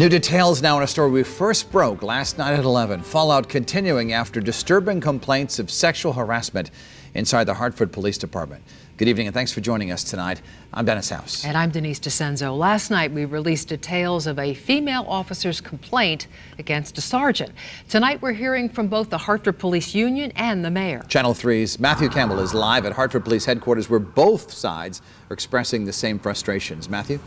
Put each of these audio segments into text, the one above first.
New details now in a story we first broke last night at 11. Fallout continuing after disturbing complaints of sexual harassment inside the Hartford Police Department. Good evening and thanks for joining us tonight. I'm Dennis House. And I'm Denise DeCenzo. Last night we released details of a female officer's complaint against a sergeant. Tonight we're hearing from both the Hartford Police Union and the mayor. Channel 3's Matthew Campbell is live at Hartford Police headquarters where both sides are expressing the same frustrations. Matthew?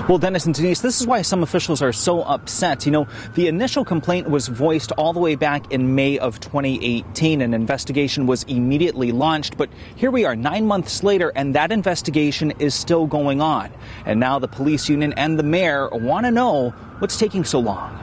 Well, Dennis and Denise, this is why some officials are so upset. You know, the initial complaint was voiced all the way back in May of 2018. An investigation was immediately launched. But here we are 9 months later, and that investigation is still going on. And now the police union and the mayor want to know what's taking so long.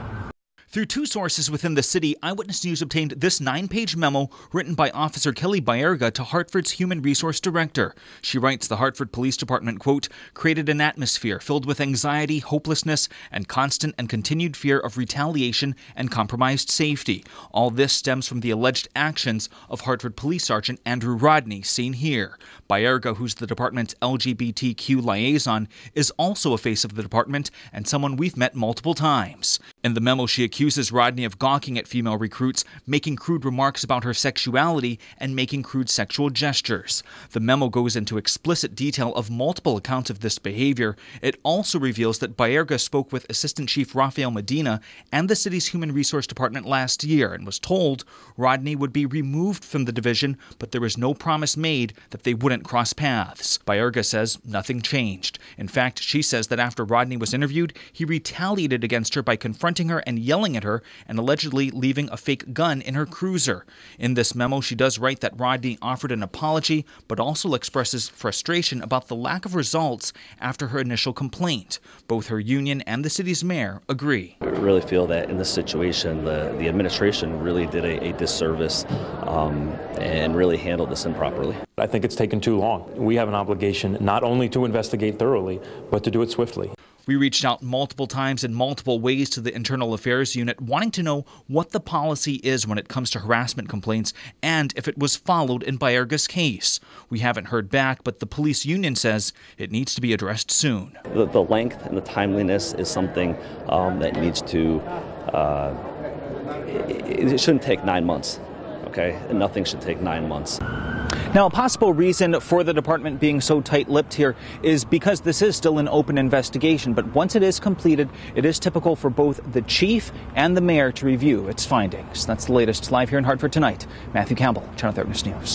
Through two sources within the city, Eyewitness News obtained this 9-page memo written by Officer Kelly Baerga to Hartford's Human Resource Director. She writes the Hartford Police Department, quote, created an atmosphere filled with anxiety, hopelessness, and constant and continued fear of retaliation and compromised safety. All this stems from the alleged actions of Hartford Police Sergeant Andrew Rodney, seen here. Baerga, who's the department's LGBTQ liaison, is also a face of the department and someone we've met multiple times. In the memo, she accuses Rodney of gawking at female recruits, making crude remarks about her sexuality, and making crude sexual gestures. The memo goes into explicit detail of multiple accounts of this behavior. It also reveals that Baerga spoke with Assistant Chief Rafael Medina and the city's Human Resource Department last year and was told Rodney would be removed from the division, but there was no promise made that they wouldn't cross paths. Baerga says nothing changed. In fact, she says that after Rodney was interviewed, he retaliated against her by confronting her and yelling at her and allegedly leaving a fake gun in her cruiser. In this memo, she does write that Rodney offered an apology, but also expresses frustration about the lack of results after her initial complaint. Both her union and the city's mayor agree. I really feel that in this situation, the administration really did a disservice and really handled this improperly. I think it's taken too long. We have an obligation not only to investigate thoroughly, but to do it swiftly. We reached out multiple times in multiple ways to the Internal Affairs Unit, wanting to know what the policy is when it comes to harassment complaints and if it was followed in Baerga's case. We haven't heard back, but the police union says it needs to be addressed soon. The length and the timeliness is something that needs to, it shouldn't take 9 months, okay? And nothing should take 9 months. Now, a possible reason for the department being so tight-lipped here is because this is still an open investigation. But once it is completed, it is typical for both the chief and the mayor to review its findings. That's the latest live here in Hartford tonight. Matthew Campbell, Channel 3 News.